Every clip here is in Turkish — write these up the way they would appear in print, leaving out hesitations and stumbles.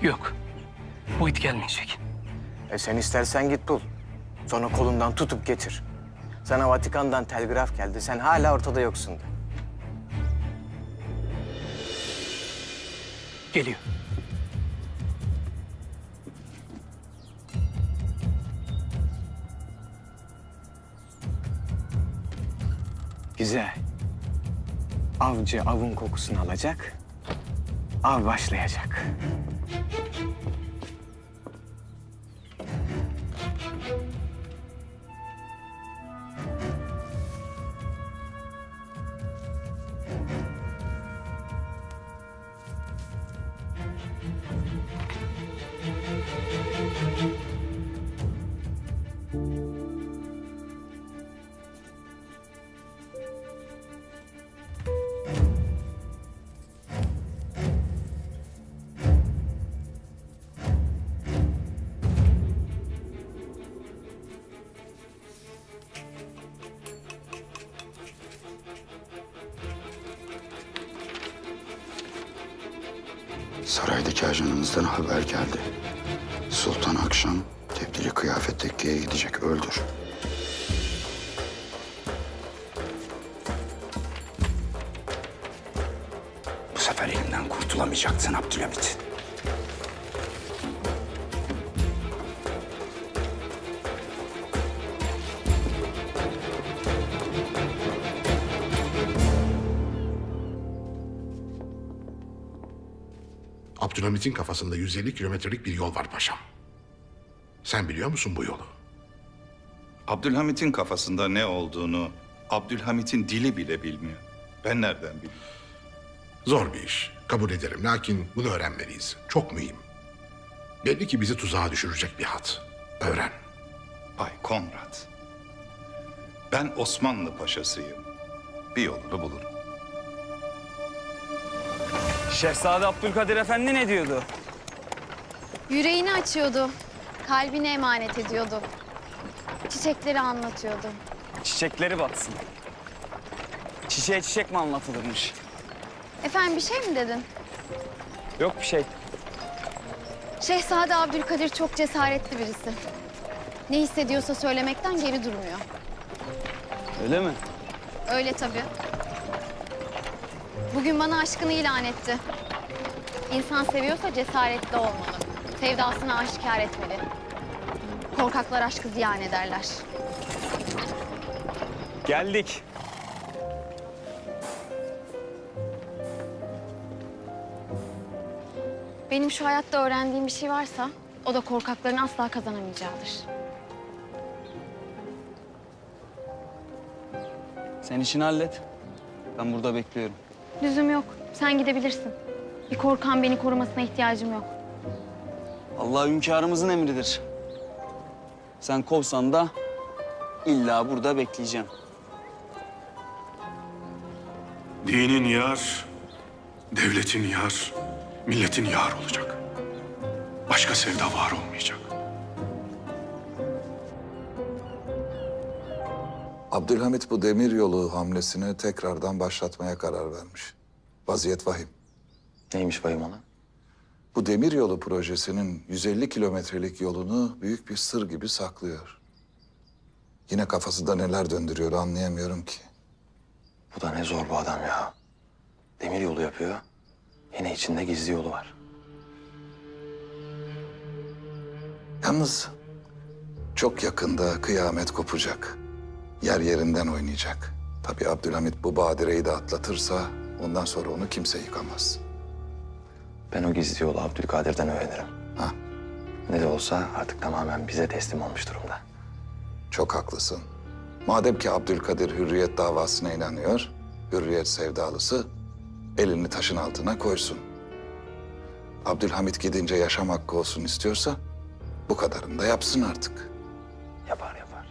Yok. Bu it gelmeyecek. Sen istersen git bul. Sonra kolundan tutup getir. Sana Vatikan'dan telgraf geldi. Sen hala ortada yoksun de. Geliyor. Güzel. Avcı avın kokusunu alacak. Av başlayacak. Saraydaki ajanımızdan haber geldi. Sultan akşam tebdili kıyafet tekkiye gidecek, öldür. Bu sefer elimden kurtulamayacaksın Abdülhamit. Abdülhamit'in kafasında 150 kilometrelik bir yol var paşam. Sen biliyor musun bu yolu? Abdülhamit'in kafasında ne olduğunu Abdülhamit'in dili bile bilmiyor. Ben nereden bileyim? Zor bir iş. Kabul ederim. Lakin bunu öğrenmeliyiz. Çok mühim. Belli ki bizi tuzağa düşürecek bir hat. Öğren. Bay Konrad. Ben Osmanlı paşasıyım. Bir yolunu bulurum. Şehzade Abdülkadir Efendi ne diyordu? Yüreğini açıyordu. Kalbine emanet ediyordu. Çiçekleri anlatıyordu. Çiçekleri batsın. Çiçeğe çiçek mi anlatılırmış? Efendim bir şey mi dedin? Yok bir şey. Şehzade Abdülkadir çok cesaretli birisi. Ne hissediyorsa söylemekten geri durmuyor. Öyle mi? Öyle tabii. Bugün bana aşkını ilan etti. İnsan seviyorsa cesaretli olmalı. Sevdasını aşikar etmeli. Korkaklar aşkı ziyan ederler. Geldik. Benim şu hayatta öğrendiğim bir şey varsa o da korkakların asla kazanamayacağıdır. Sen işini hallet. Ben burada bekliyorum. Lüzum yok. Sen gidebilirsin. Bir korkan beni korumasına ihtiyacım yok. Allah hünkârımızın emridir. Sen kovsan da illa burada bekleyeceğim. Dinin yar, devletin yar, milletin yar olacak. Başka sevda var olmayacak. Abdülhamit bu demiryolu hamlesini tekrardan başlatmaya karar vermiş. Vaziyet vahim. Neymiş vahim olan? Bu demiryolu projesinin 150 kilometrelik yolunu büyük bir sır gibi saklıyor. Yine kafasında neler döndürüyor anlayamıyorum ki. Bu da ne zor bu adam ya. Demir yolu yapıyor. Yine içinde gizli yolu var. Yalnız çok yakında kıyamet kopacak. Yer yerinden oynayacak. Tabii Abdülhamit bu badireyi de atlatırsa ondan sonra onu kimse yıkamaz. Ben o gizli yolu Abdülkadir'den öğrenirim. Ha, Ne de olsa artık tamamen bize teslim olmuş durumda. çok haklısın. Madem ki Abdülkadir hürriyet davasına inanıyor, hürriyet sevdalısı elini taşın altına koysun. Abdülhamit gidince yaşam hakkı olsun istiyorsa bu kadarını da yapsın artık. Yapar yapar.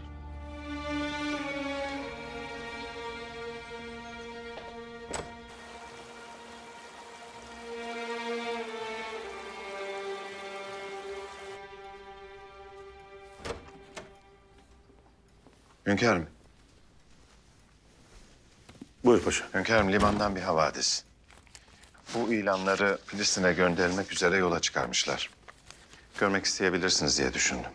Hünkârım. Buyur paşa. Hünkârım limandan bir havadis. Bu ilanları Filistin'e gönderilmek üzere yola çıkarmışlar. Görmek isteyebilirsiniz diye düşündüm.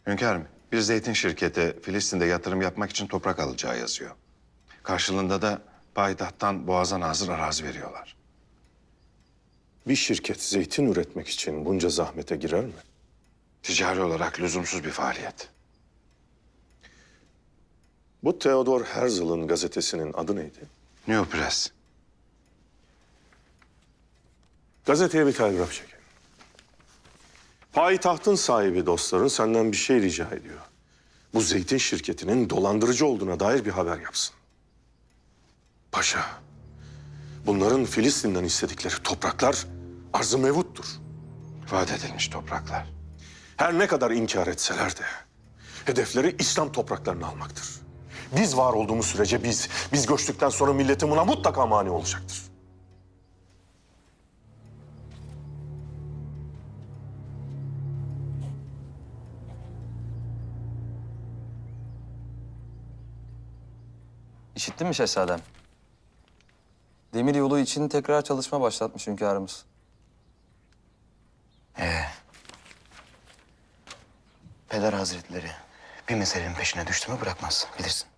Hünkârım, bir zeytin şirketi Filistin'de yatırım yapmak için toprak alacağı yazıyor. Karşılığında da payitahttan boğaza nazır arazi veriyorlar. Bir şirket zeytin üretmek için bunca zahmete girer mi? Ticari olarak lüzumsuz bir faaliyet. Bu Theodor Herzl'ın gazetesinin adı neydi? New Press. Gazeteye bir telgraf çekin. Payitahtın sahibi dostların senden bir şey rica ediyor. Bu zeytin şirketinin dolandırıcı olduğuna dair bir haber yapsın. Paşa, bunların Filistin'den istedikleri topraklar arz-ı mevuttur. Vaat edilmiş topraklar. Her ne kadar inkar etseler de hedefleri İslam topraklarını almaktır. Biz var olduğumuz sürece biz göçtükten sonra milletin buna mutlaka mani olacaktır. İşittin mi şehzadem? Demir yolu için tekrar çalışma başlatmış hünkârımız. Peder Hazretleri bir meselenin peşine düştü mü bırakmaz, bilirsin.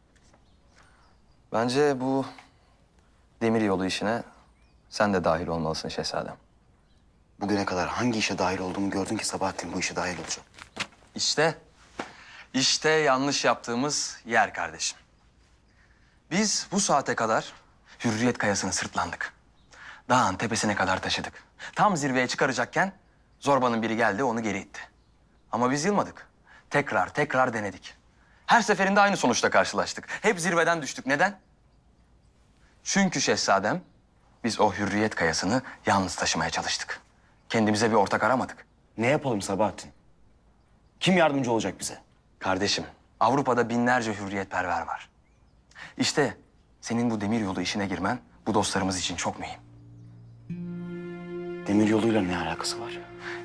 Bence bu demir yolu işine sen de dahil olmalısın şehzadem. Bugüne kadar hangi işe dahil olduğumu gördün ki Sabahattin bu işe dahil olacak. İşte yanlış yaptığımız yer kardeşim. Biz bu saate kadar Hürriyet Kayası'nı sırtlandık. Dağın tepesine kadar taşıdık. Tam zirveye çıkaracakken zorbanın biri geldi onu geri itti. Ama biz yılmadık. Tekrar denedik. Her seferinde aynı sonuçla karşılaştık. Hep zirveden düştük. Neden? Çünkü şehzadem biz o Hürriyet Kayası'nı yalnız taşımaya çalıştık. Kendimize bir ortak aramadık. Ne yapalım Sabahattin? Kim yardımcı olacak bize? Kardeşim, Avrupa'da binlerce hürriyetperver var. İşte senin bu demir yolu işine girmen bu dostlarımız için çok mühim. Demir yoluyla ne alakası var?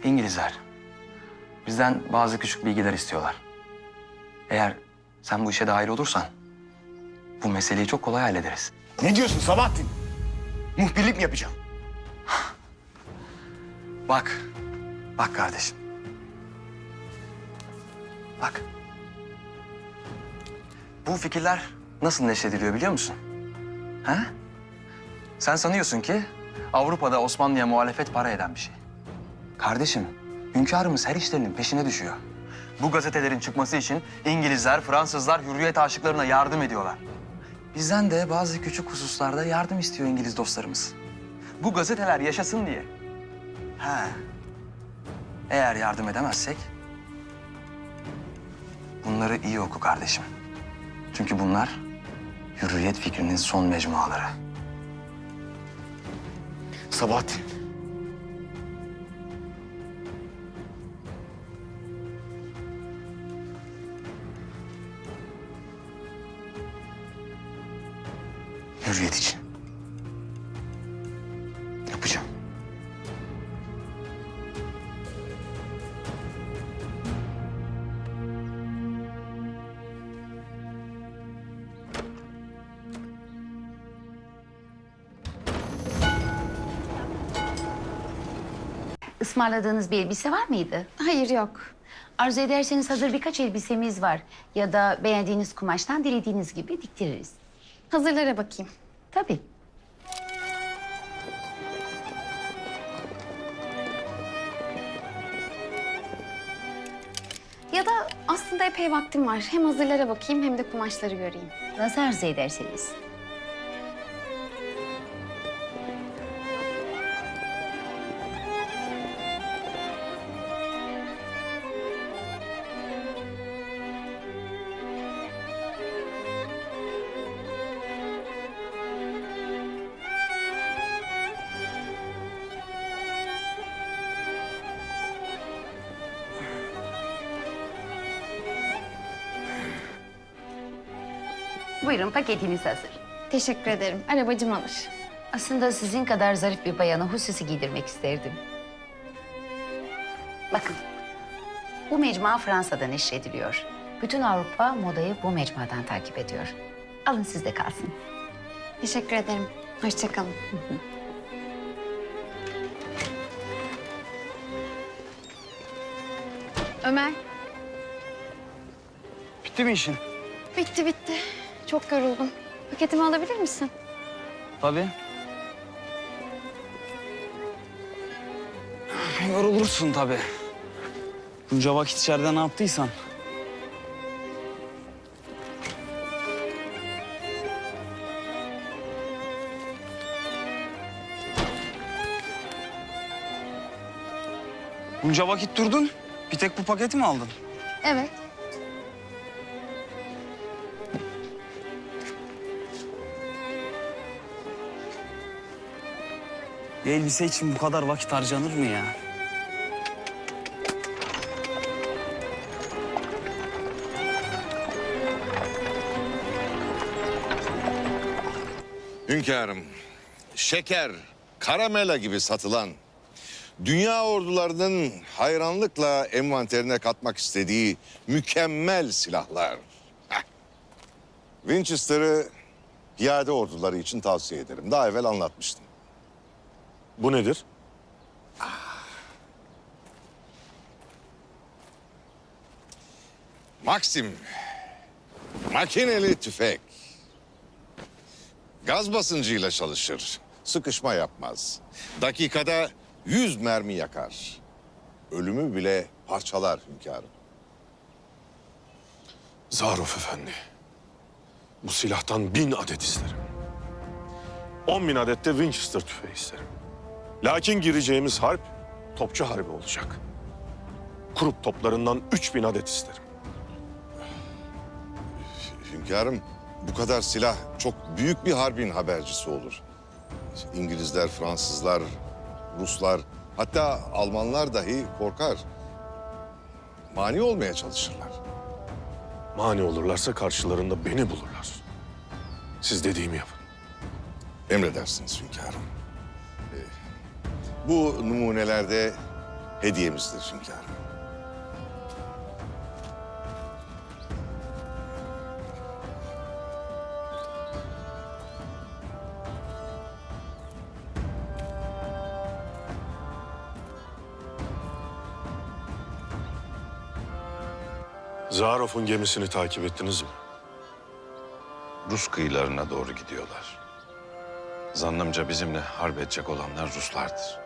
İngilizler bizden bazı küçük bilgiler istiyorlar. Eğer sen bu işe dahil olursan bu meseleyi çok kolay hallederiz. Ne diyorsun Sabahattin? Muhbirlik mi yapacağım? Bak kardeşim. Bak. Bu fikirler nasıl neşrediliyor biliyor musun? Ha? Sen sanıyorsun ki Avrupa'da Osmanlı'ya muhalefet para eden bir şey. Kardeşim, hünkârımız her işlerinin peşine düşüyor. Bu gazetelerin çıkması için İngilizler, Fransızlar hürriyet aşıklarına yardım ediyorlar. Bizden de bazı küçük hususlarda yardım istiyor İngiliz dostlarımız. Bu gazeteler yaşasın diye. Ha. Eğer yardım edemezsek bunları iyi oku kardeşim. Çünkü bunlar hürriyet fikrinin son mecmuaları. Sabahattin. Hürriyet için. Yapacağım. Ismarladığınız bir elbise var mıydı? Hayır yok. Arzu ederseniz hazır birkaç elbisemiz var. Ya da beğendiğiniz kumaştan dilediğiniz gibi diktiririz. Hazırlara bakayım. Tabii. Ya da aslında epey vaktim var. Hem hazırlara bakayım hem de kumaşları göreyim. Nasıl arzu ederseniz. Buyurun paketiniz hazır. Teşekkür ederim. Arabacım alır. Aslında sizin kadar zarif bir bayana hususi giydirmek isterdim. Bakın, bu mecmua Fransa'da neşrediliyor. Bütün Avrupa modayı bu mecmuadan takip ediyor. Alın sizde kalsın. Teşekkür ederim. Hoşça kalın. Ömer, Bitti mi işin? bitti bitti. Çok yoruldum. Paketimi alabilir misin? Tabii. Yorulursun tabii. Bunca vakit içeride ne yaptıysan. Bunca vakit durdun. Bir tek bu paketi mi aldın? Evet. Bir elbise için bu kadar vakit harcanır mı ya? Hünkârım, şeker, karamela gibi satılan, dünya ordularının hayranlıkla envanterine katmak istediği mükemmel silahlar. Heh. Winchester'ı piyade orduları için tavsiye ederim. Daha evvel anlatmıştım. Bu nedir? Maxim, makineli tüfek. Gaz basıncıyla çalışır. Sıkışma yapmaz. Dakikada 100 mermi yakar. Ölümü bile parçalar hünkârım. Zaruf Efendi. Bu silahtan 1000 adet isterim. 10.000 adet de Winchester tüfeği isterim. Lakin gireceğimiz harp topçu harbi olacak. Krupp toplarından 3000 adet isterim. Hünkârım, bu kadar silah çok büyük bir harbin habercisi olur. İngilizler, Fransızlar, Ruslar, hatta Almanlar dahi korkar. Mani olmaya çalışırlar. Mani olurlarsa karşılarında beni bulurlar. Siz dediğimi yapın. Emredersiniz hünkârım. Bu numunelerde hediyemizdir hünkârım. Zarof'un gemisini takip ettiniz mi? Rus kıyılarına doğru gidiyorlar. Zannımca bizimle harp edecek olanlar Ruslardır.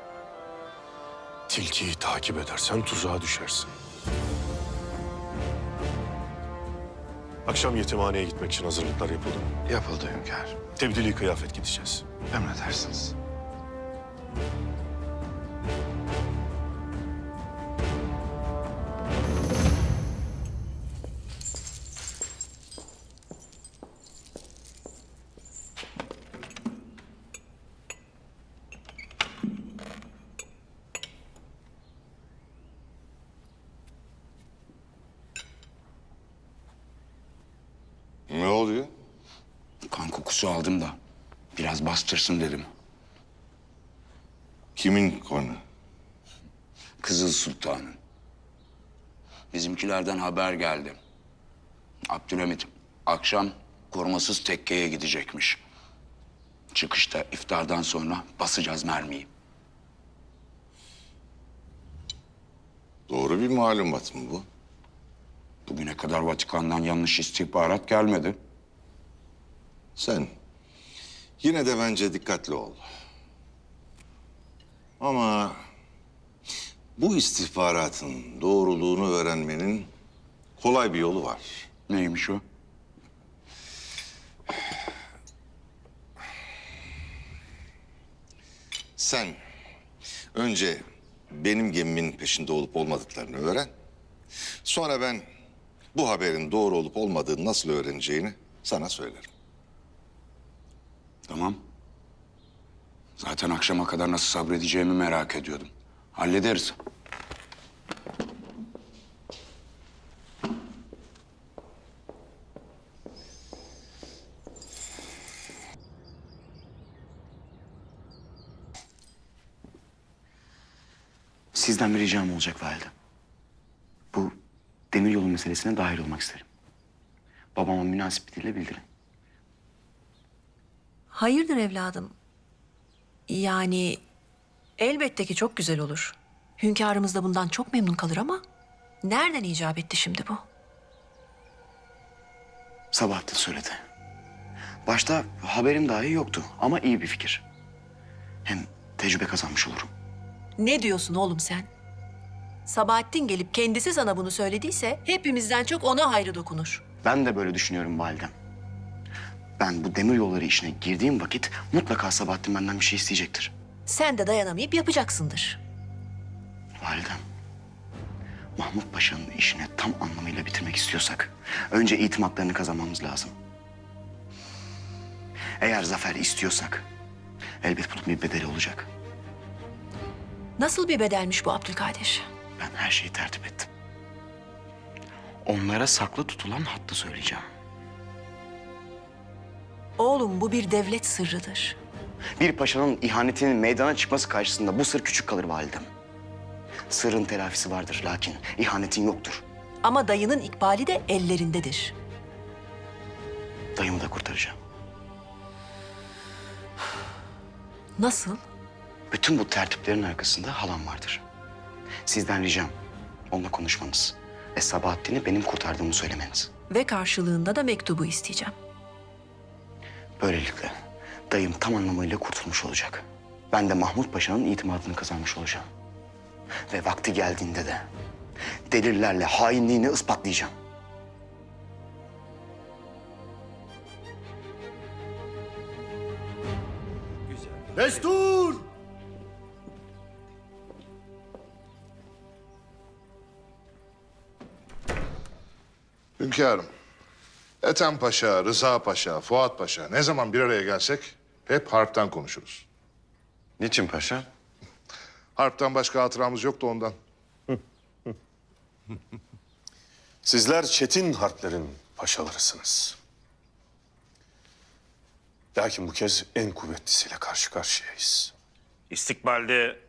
Tilkiyi takip edersen tuzağa düşersin. Akşam yetimhaneye gitmek için hazırlıklar yapıldı mı? Yapıldı hünkâr. Tebdili kıyafet gideceğiz. Emredersiniz. Ne oluyor? Kan kokusu aldım da biraz bastırsın dedim. Kimin konu? Kızıl Sultan'ın. Bizimkilerden haber geldi. Abdülhamit akşam korumasız tekkeye gidecekmiş. Çıkışta iftardan sonra basacağız mermiyi. Doğru bir malumat mı bu? Bugüne kadar Vatikan'dan yanlış istihbarat gelmedi. Sen yine de bence dikkatli ol. Ama bu istihbaratın doğruluğunu öğrenmenin kolay bir yolu var. Neymiş o? Sen önce benim gemimin peşinde olup olmadıklarını öğren. Sonra ben bu haberin doğru olup olmadığını nasıl öğreneceğini sana söylerim. Tamam. Zaten akşama kadar nasıl sabredeceğimi merak ediyordum. Hallederiz. Sizden bir ricam olacak valide. Bu demiryolu meselesine dahil olmak isterim. Babama münasip bir dille bildirin. Hayırdır evladım? Yani elbette ki çok güzel olur. Hünkârımız da bundan çok memnun kalır ama nereden icap etti şimdi bu? Sabahattin söyledi. Başta haberim dahi yoktu ama iyi bir fikir. Hem tecrübe kazanmış olurum. Ne diyorsun oğlum sen? Sabahattin gelip kendisi sana bunu söylediyse hepimizden çok ona hayrı dokunur. Ben de böyle düşünüyorum validem. Ben bu demir yolları işine girdiğim vakit mutlaka Sabahattin benden bir şey isteyecektir. Sen de dayanamayıp yapacaksındır. Validem, Mahmut Paşa'nın işini tam anlamıyla bitirmek istiyorsak önce itimatlarını kazanmamız lazım. Eğer zafer istiyorsak elbet bunun bir bedeli olacak. Nasıl bir bedelmiş bu Abdülkadir? Ben her şeyi tertip ettim. Onlara saklı tutulan hattı söyleyeceğim. Oğlum bu bir devlet sırrıdır. Bir paşanın ihanetinin meydana çıkması karşısında bu sır küçük kalır validem. Sırrın telafisi vardır lakin ihanetin yoktur. Ama dayının ikbali de ellerindedir. Dayımı da kurtaracağım. Nasıl? Bütün bu tertiplerin arkasında halam vardır. Sizden ricam onunla konuşmanız ve Sabahattin'i benim kurtardığımı söylemeniz. Ve karşılığında da mektubu isteyeceğim. Böylelikle dayım tam anlamıyla kurtulmuş olacak. Ben de Mahmut Paşa'nın itimadını kazanmış olacağım. Ve vakti geldiğinde de delillerle hainliğini ispatlayacağım. Destur! Hünkârım, Ethem Paşa, Rıza Paşa, Fuat Paşa ne zaman bir araya gelsek hep harpten konuşuruz. Niçin paşa? Harpten başka hatıramız yoktu ondan. Sizler çetin harplerin paşalarısınız. Lakin bu kez en kuvvetlisiyle karşı karşıyayız. İstikbalde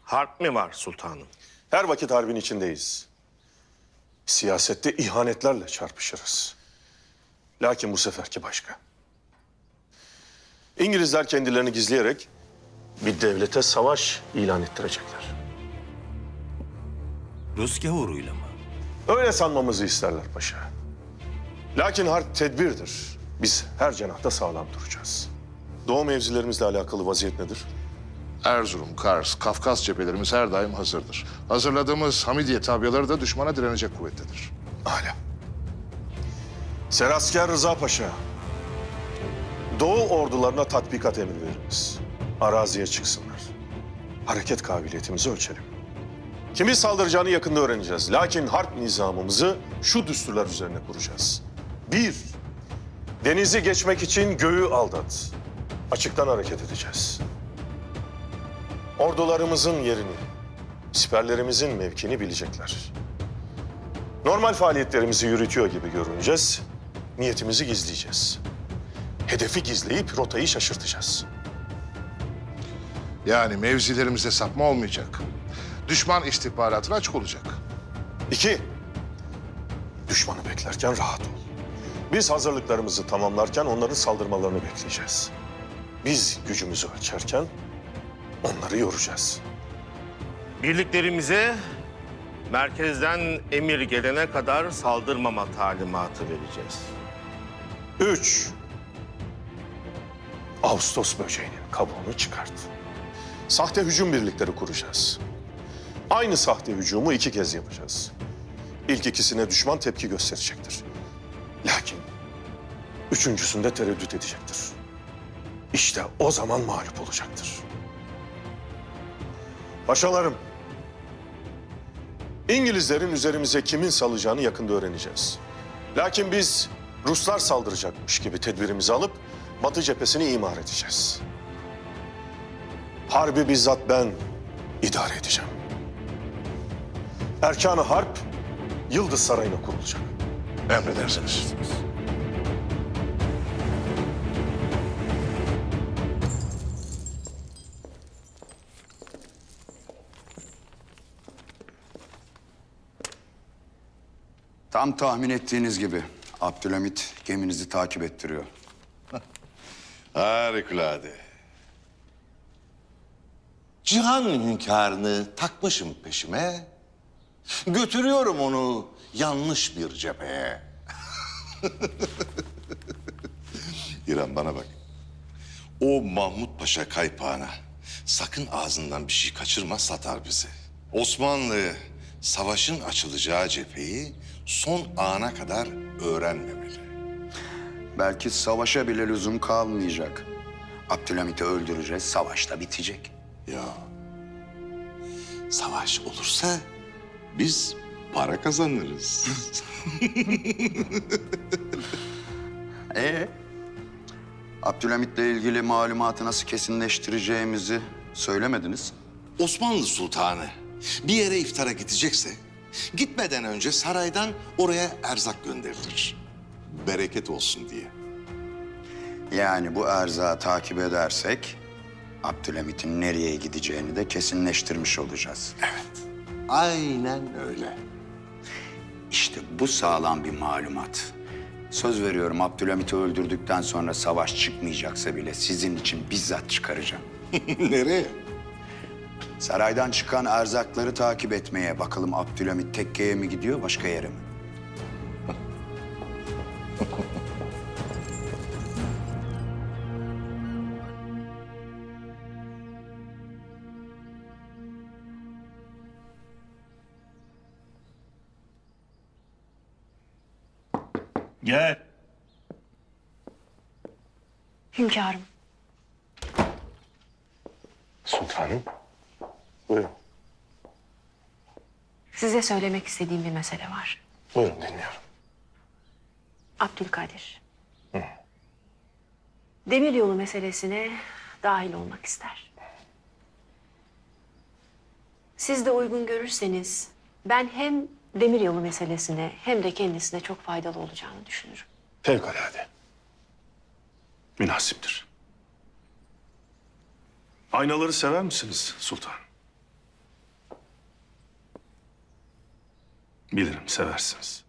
harp mi var sultanım? Her vakit harbin içindeyiz. Siyasette ihanetlerle çarpışırız. Lakin bu seferki başka. İngilizler kendilerini gizleyerek bir devlete savaş ilan ettirecekler. Rus gavuruyla mı? Öyle sanmamızı isterler paşa. Lakin harp tedbirdir. Biz her cenahta sağlam duracağız. Doğu mevzilerimizle alakalı vaziyet nedir? Erzurum, Kars, Kafkas cephelerimiz her daim hazırdır. Hazırladığımız Hamidiye tabyaları da düşmana direnecek kuvvettedir. Âlâ. Serasker Rıza Paşa, Doğu ordularına tatbikat emri veriniz. Araziye çıksınlar. Hareket kabiliyetimizi ölçelim. Kimin saldıracağını yakında öğreneceğiz. Lakin harp nizamımızı şu düsturlar üzerine kuracağız. 1. Denizi geçmek için göğü aldat. Açıktan hareket edeceğiz. Ordularımızın yerini, siperlerimizin mevkini bilecekler. Normal faaliyetlerimizi yürütüyor gibi görüneceğiz. Niyetimizi gizleyeceğiz. Hedefi gizleyip rotayı şaşırtacağız. Yani mevzilerimizde sapma olmayacak. Düşman istihbaratına açık olacak. 2. Düşmanı beklerken rahat ol. Biz hazırlıklarımızı tamamlarken onların saldırmalarını bekleyeceğiz. Biz gücümüzü ölçerken onları yoracağız. Birliklerimize merkezden emir gelene kadar saldırmama talimatı vereceğiz. 3. Ağustos böceğinin kabuğunu çıkart. Sahte hücum birlikleri kuracağız. Aynı sahte hücumu 2 kez yapacağız. İlk ikisine düşman tepki gösterecektir. Lakin üçüncüsünde tereddüt edecektir. İşte o zaman mağlup olacaktır. Paşalarım, İngilizlerin üzerimize kimin salacağını yakında öğreneceğiz. Lakin biz Ruslar saldıracakmış gibi tedbirimizi alıp Batı cephesini imar edeceğiz. Harbi bizzat ben idare edeceğim. Erkan-ı Harp Yıldız Sarayı'na kurulacak. Emredersiniz. Tam tahmin ettiğiniz gibi Abdülhamit geminizi takip ettiriyor. Harikulade. Cihan hünkârını takmışım peşime. Götürüyorum onu yanlış bir cepheye. İrem bana bak. O Mahmut Paşa kaypağına sakın ağzından bir şey kaçırma, satar bizi. Osmanlı savaşın açılacağı cepheyi son ana kadar öğrenmemeli. Belki savaşa bile lüzum kalmayacak. Abdülhamit'i öldüreceğiz, savaş da bitecek. Ya savaş olursa biz para kazanırız. Abdülhamit'le ilgili malumatı nasıl kesinleştireceğimizi söylemediniz. Osmanlı Sultanı bir yere iftara gidecekse gitmeden önce saraydan oraya erzak gönderilir. Bereket olsun diye. Yani bu erzağı takip edersek Abdülhamit'in nereye gideceğini de kesinleştirmiş olacağız. Evet. Aynen öyle. İşte bu sağlam bir malumat. Söz veriyorum Abdülhamit'i öldürdükten sonra savaş çıkmayacaksa bile sizin için bizzat çıkaracağım. Nereye? Saraydan çıkan erzakları takip etmeye. Bakalım Abdülhamit tekkeye mi gidiyor, başka yere mi? Gel. Hünkârım. Sultanım. Buyurun. Size söylemek istediğim bir mesele var. Buyurun dinliyorum. Abdülkadir. Demiryolu meselesine dahil olmak ister. Siz de uygun görürseniz ben hem demiryolu meselesine hem de kendisine çok faydalı olacağını düşünürüm. Fevkalade. Münasiptir. Aynaları sever misiniz sultan? Bilirim seversiniz.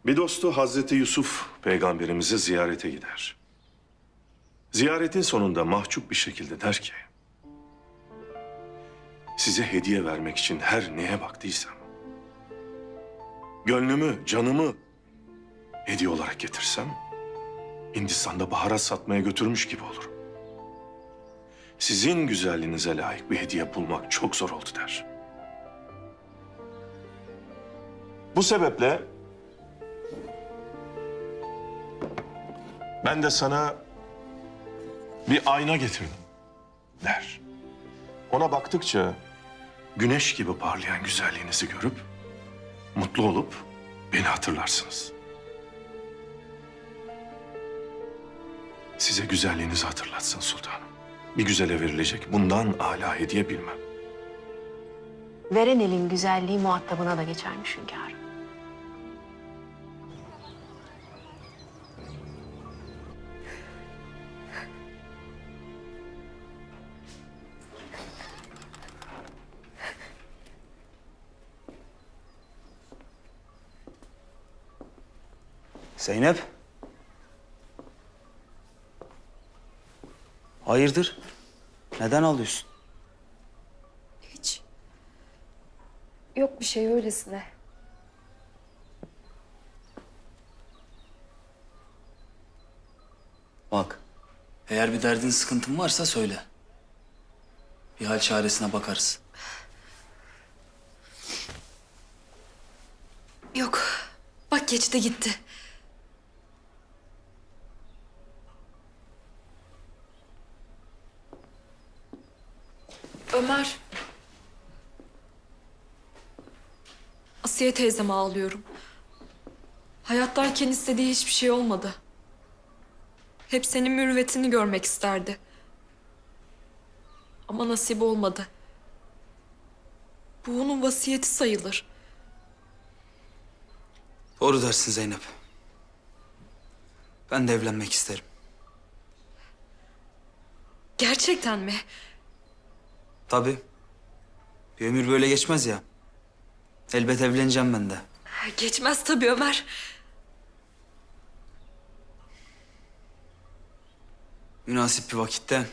Bir dostu Hazreti Yusuf peygamberimizi ziyarete gider. Ziyaretin sonunda mahcup bir şekilde der ki... size hediye vermek için her neye baktıysam... gönlümü, canımı hediye olarak getirsem... Hindistan'da baharat satmaya götürmüş gibi olurum. Sizin güzelliğinize layık bir hediye bulmak çok zor oldu der. Bu sebeple ben de sana bir ayna getirdim der. Ona baktıkça güneş gibi parlayan güzelliğinizi görüp mutlu olup beni hatırlarsınız. Size güzelliğinizi hatırlatsın sultanım. Bir güzele verilecek bundan âlâ hediye bilmem. Veren elin güzelliği muhatabına da geçermiş hünkârım. Zeynep. Hayırdır? Neden ağlıyorsun? Hiç. Yok bir şey, öylesine. Bak, eğer bir derdin, sıkıntın varsa söyle. Bir hal çaresine bakarız. Yok. Bak geçti gitti. Ömer. Asiye teyzeme ağlıyorum. Hayattayken istediği hiçbir şey olmadı. Hep senin mürüvvetini görmek isterdi. Ama nasip olmadı. Bu onun vasiyeti sayılır. Doğru dersin Zeynep. Ben de evlenmek isterim. Gerçekten mi? Tabii. Bir ömür böyle geçmez ya. Elbet evleneceğim ben de. Geçmez tabii Ömer. münasip bir vakitte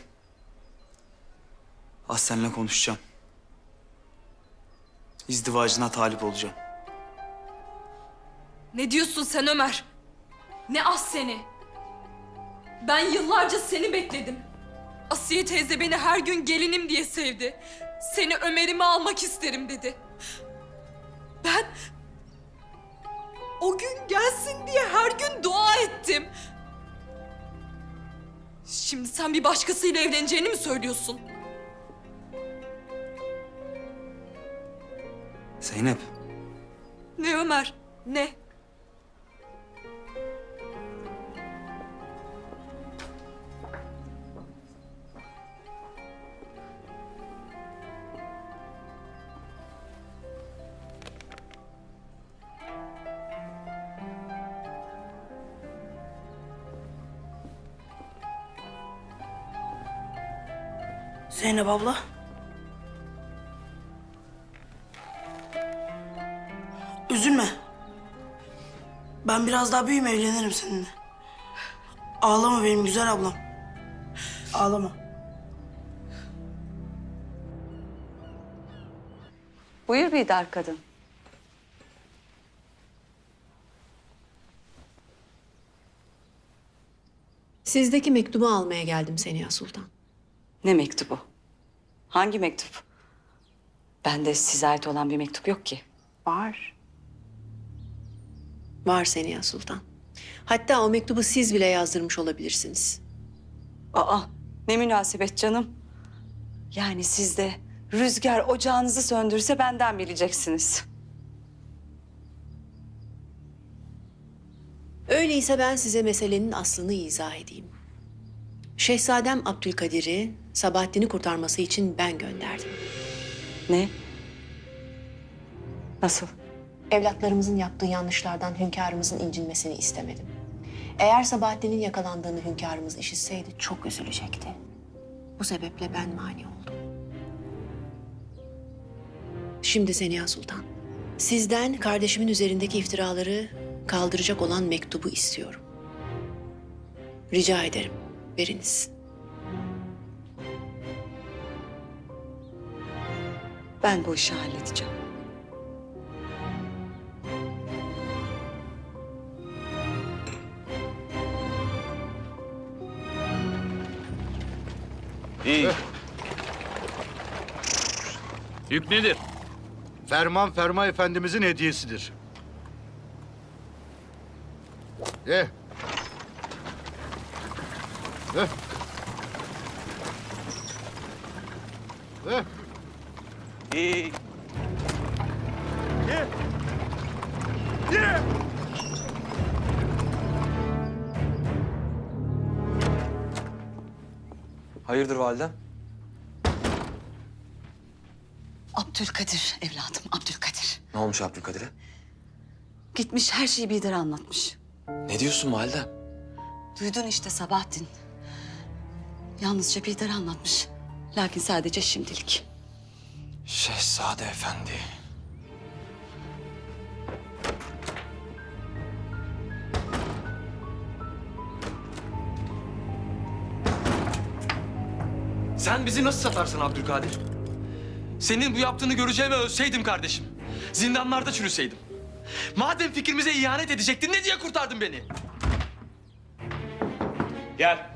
az seninle konuşacağım. İzdivacına talip olacağım. Ne diyorsun sen Ömer? Ne az seni? Ben yıllarca seni bekledim. Asiye teyze beni her gün gelinim diye sevdi. Seni Ömer'ime almak isterim dedi. Ben o gün gelsin diye her gün dua ettim. Şimdi sen bir başkasıyla evleneceğini mi söylüyorsun? Zeynep, Ne Ömer? Ne? Zeynep abla. Üzülme. Ben biraz daha büyüyeyim, evlenirim seninle. Ağlama benim güzel ablam. Ağlama. Buyur Bidar kadın. Sizdeki mektubu almaya geldim Seniha Sultan. Ne mektubu? Hangi mektup? Bende size ait olan bir mektup yok ki. Var. Var Seniha Sultan. Hatta o mektubu siz bile yazdırmış olabilirsiniz. Aa, ne münasebet canım. Yani siz de rüzgar ocağınızı söndürse benden bileceksiniz. Öyleyse ben size meselenin aslını izah edeyim. Şehzadem Abdülkadir'i Sabahattin'i kurtarması için ben gönderdim. Ne? Nasıl? Evlatlarımızın yaptığı yanlışlardan hünkârımızın incinmesini istemedim. Eğer Sabahattin'in yakalandığını hünkârımız işitseydi çok üzülecekti. Bu sebeple ben mani oldum. Şimdi Seniha Sultan, sizden kardeşimin üzerindeki iftiraları kaldıracak olan mektubu istiyorum. Rica ederim, veriniz. Ben bu işi halledeceğim. İyi. Yük nedir? Ferman Ferma Efendimizin hediyesidir. Ye. Ye. Ye. İyi. Ye. Ye. Hayırdır validem? Abdülkadir evladım, Abdülkadir. Ne olmuş Abdülkadir'e? Gitmiş her şeyi Bidar'a anlatmış. Ne diyorsun validem? Duydun işte Sabahattin. Yalnızca Bidar'a anlatmış. Lakin sadece şimdilik. Şehzade efendi. Sen bizi nasıl satarsın Abdülkadir? Senin bu yaptığını göreceğime ölseydim kardeşim. Zindanlarda çürüseydim. Madem fikrimize ihanet edecektin ne diye kurtardın beni? Gel.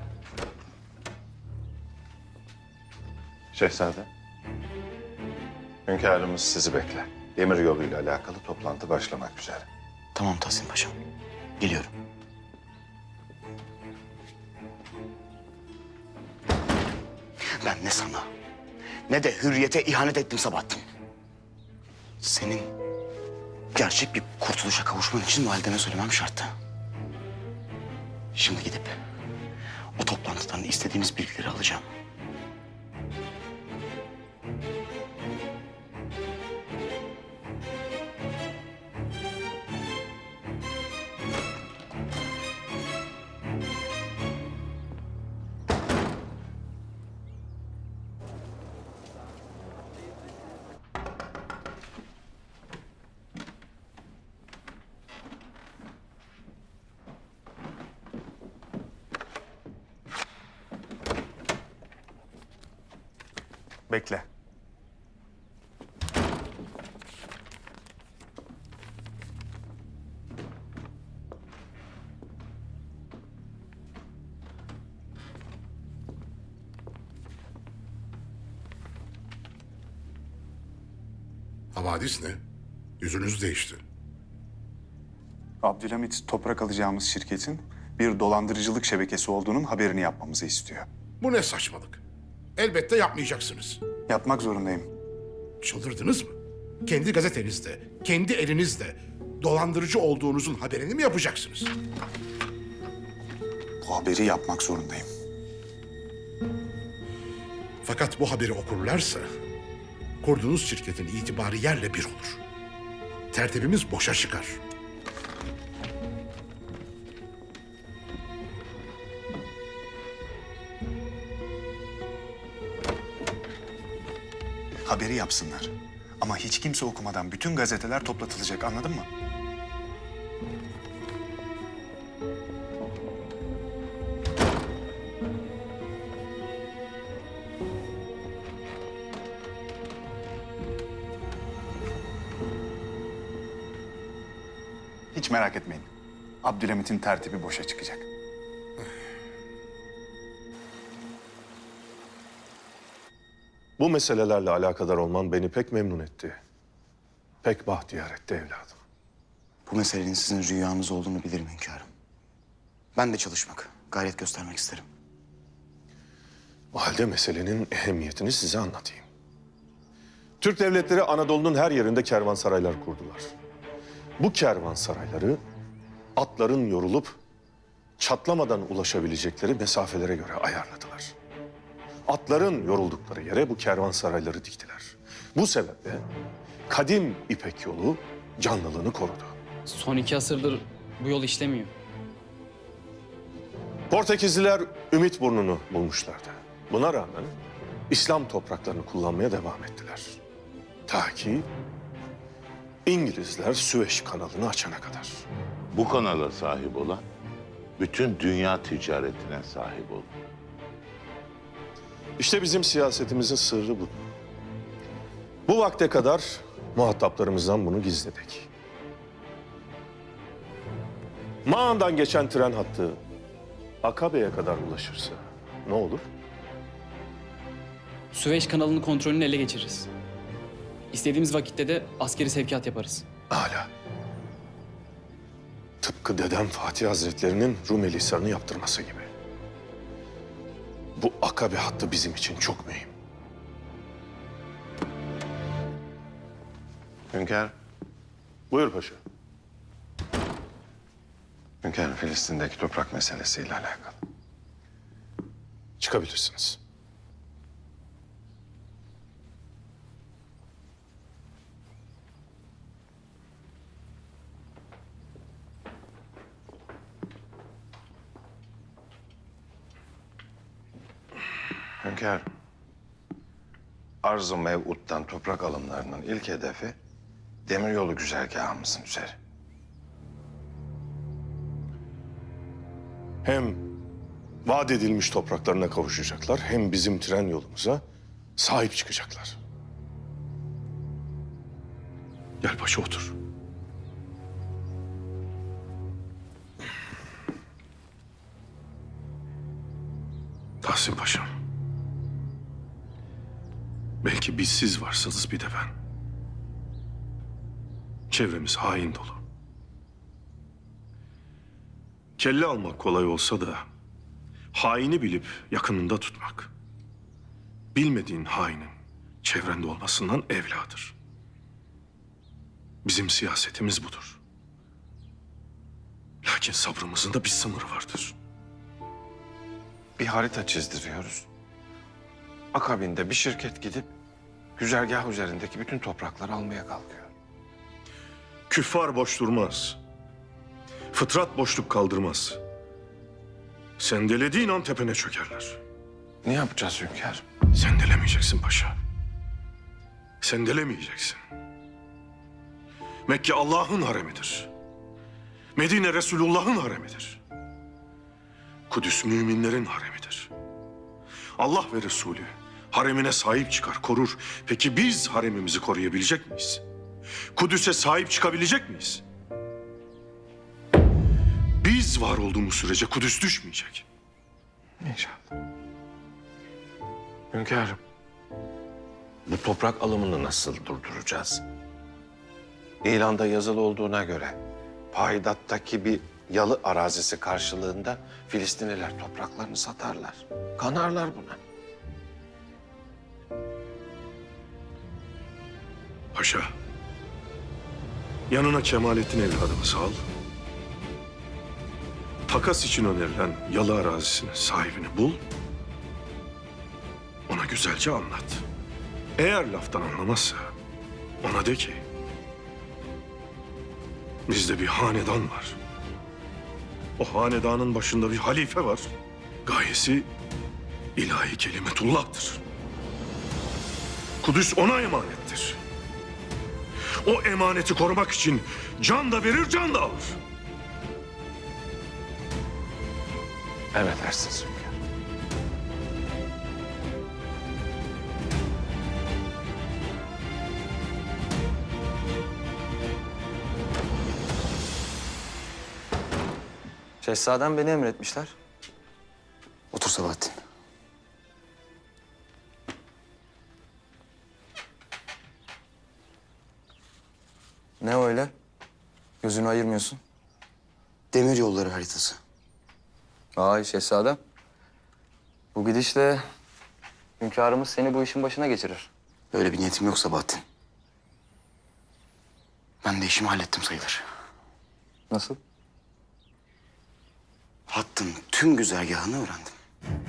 Şehzade. Hünkârımız sizi bekler. Demir yoluyla alakalı toplantı başlamak üzere. Tamam Tahsin Paşam. Geliyorum. Ben ne sana ne de hürriyete ihanet ettim Sabahattin. Senin gerçek bir kurtuluşa kavuşman için valideme söylemem şarttı. Şimdi gidip o toplantıdan istediğimiz bilgileri alacağım. Bekle. Havadis ne? Yüzünüz değişti. Abdülhamit toprak alacağımız şirketin bir dolandırıcılık şebekesi olduğunun haberini yapmamızı istiyor. Bu ne saçmalık? Elbette yapmayacaksınız. Yapmak zorundayım. Çıldırdınız mı? Kendi gazetenizde, kendi elinizde dolandırıcı olduğunuzun haberini mi yapacaksınız? Bu haberi yapmak zorundayım. Fakat bu haberi okurlarsa kurduğunuz şirketin itibarı yerle bir olur. Tertibimiz boşa çıkar. Haberi yapsınlar. Ama hiç kimse okumadan bütün gazeteler toplatılacak, anladın mı? Hiç merak etmeyin. Abdülhamit'in tertibi boşa çıkacak. Bu meselelerle alakadar olman beni pek memnun etti. Pek bahtiyar etti evladım. Bu meselenin sizin rüyanız olduğunu bilirim hünkârım. Ben de çalışmak, gayret göstermek isterim. O halde meselenin ehemmiyetini size anlatayım. Türk devletleri Anadolu'nun her yerinde kervansaraylar kurdular. Bu kervansarayları atların yorulup çatlamadan ulaşabilecekleri mesafelere göre ayarladılar. Atların yoruldukları yere bu kervansarayları diktiler. Bu sebeple kadim İpek yolu canlılığını korudu. Son 2 asırdır bu yol işlemiyor. Portekizliler Ümitburnu'nu bulmuşlardı. Buna rağmen İslam topraklarını kullanmaya devam ettiler. Ta ki İngilizler Süveyş kanalını açana kadar. Bu kanala sahip olan bütün dünya ticaretine sahip olur. İşte bizim siyasetimizin sırrı bu. Bu vakte kadar muhataplarımızdan bunu gizledik. Mağan'dan geçen tren hattı Akabe'ye kadar ulaşırsa ne olur? Süveyş kanalının kontrolünü ele geçiririz. İstediğimiz vakitte de askeri sevkiyat yaparız. Âlâ. Tıpkı dedem Fatih Hazretlerinin Rumeli Hisarı'nı yaptırması gibi. Bu Akabe hattı bizim için çok mühim. Hünkâr, Buyur paşa. hünkâr Filistin'deki toprak meselesiyle alakalı. Çıkabilirsiniz. Hünkâr, arz-ı mev'uttan toprak alımlarının ilk hedefi demiryolu güzergahımızın üzeri. Hem vaat edilmiş topraklarına kavuşacaklar, hem bizim tren yolumuza sahip çıkacaklar. Gel paşa otur. Tahsin Paşa'm. Belki biz siz varsınız bir de ben. Çevremiz hain dolu. Kelle almak kolay olsa da haini bilip yakınında tutmak, bilmediğin hainin çevrende olmasından evladır. Bizim siyasetimiz budur. Lakin sabrımızın da bir sınırı vardır. Bir harita çizdiriyoruz. Akabinde bir şirket gidip güzergah üzerindeki bütün toprakları almaya kalkıyor. Küffar boş durmaz. Fıtrat boşluk kaldırmaz. Sendelediğin an tepene çökerler. Ne yapacağız hünkâr? Sendelemeyeceksin paşa. Sendelemeyeceksin. Mekke Allah'ın haremidir. Medine Resulullah'ın haremidir. Kudüs müminlerin haremidir. Allah ve Resulü Haremine sahip çıkar, korur. Peki biz haremimizi koruyabilecek miyiz? Kudüs'e sahip çıkabilecek miyiz? Biz var olduğumuz sürece Kudüs düşmeyecek. İnşallah. Hünkârım, bu toprak alımını nasıl durduracağız? İlanda yazılı olduğuna göre paydattaki bir yalı arazisi karşılığında Filistinliler topraklarını satarlar. Kanarlar buna. Paşa, yanına Kemalettin evladımızı al. Takas için önerilen yalı arazisinin sahibini bul. Ona güzelce anlat. Eğer laftan anlamazsa ona de ki bizde bir hanedan var. O hanedanın başında bir halife var. Gayesi ilahi kelimetullah'tır. Kudüs ona emanettir. O emaneti korumak için can da verir, can da alır. Emredersiniz hünkârım. Şehzadem beni emretmişler. Otur Sabahattin. Ne öyle? Gözünü ayırmıyorsun. Demir yolları haritası. Ay şehzadem. Bu gidişle hünkârımız seni bu işin başına geçirir. Öyle bir niyetim yok Sabahattin. Ben de işimi hallettim sayılır. Nasıl? Hattın tüm güzergahını öğrendim.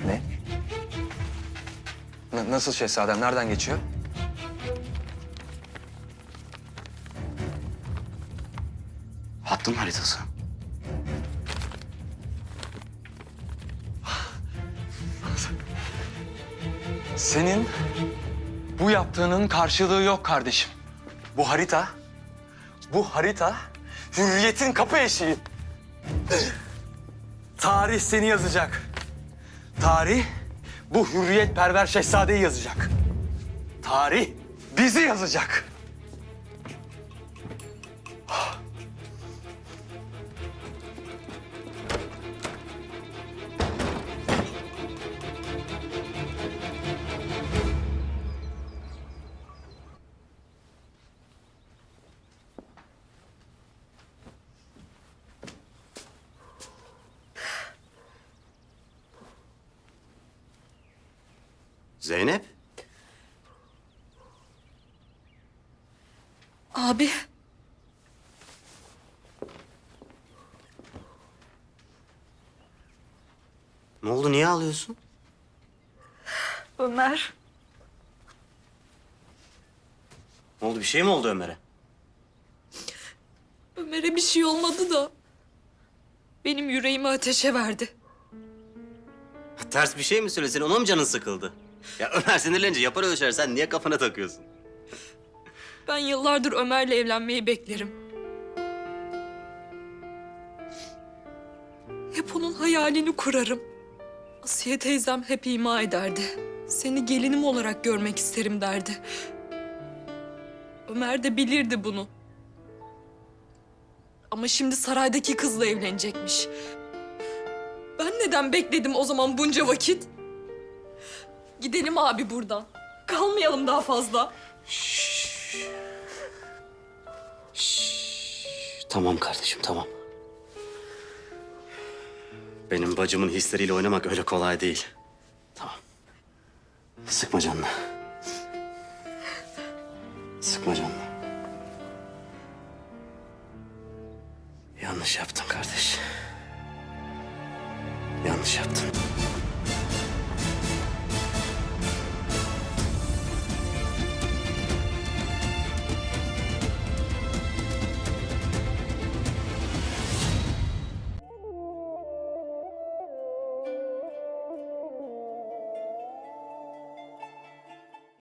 Ne? Nasıl şehzadem? Nereden geçiyor? Hattın haritası. Senin bu yaptığının karşılığı yok kardeşim. Bu harita hürriyetin kapı eşiği. Tarih seni yazacak. Tarih bu hürriyetperver şehzadeyi yazacak. Tarih bizi yazacak. Zeynep. Abi. Ne oldu? Niye ağlıyorsun? Ömer. Ne oldu? Bir şey mi oldu Ömer'e? Ömer'e bir şey olmadı da benim yüreğimi ateşe verdi. Ters bir şey mi söylesin? Ona mı canın sıkıldı? Ya Ömer sinirlenince yapar öyle şeyler. Sen niye kafana takıyorsun? Ben yıllardır Ömer'le evlenmeyi beklerim. Hep onun hayalini kurarım. Asiye teyzem hep ima ederdi. Seni gelinim olarak görmek isterim derdi. Ömer de bilirdi bunu. Ama şimdi saraydaki kızla evlenecekmiş. Ben neden bekledim o zaman bunca vakit? Gidelim abi buradan. Kalmayalım daha fazla. Tamam kardeşim, tamam. Benim bacımın hisleriyle oynamak öyle kolay değil. Tamam. Sıkma canını. Sıkma canını. Yanlış yaptın kardeş. Yanlış yaptın.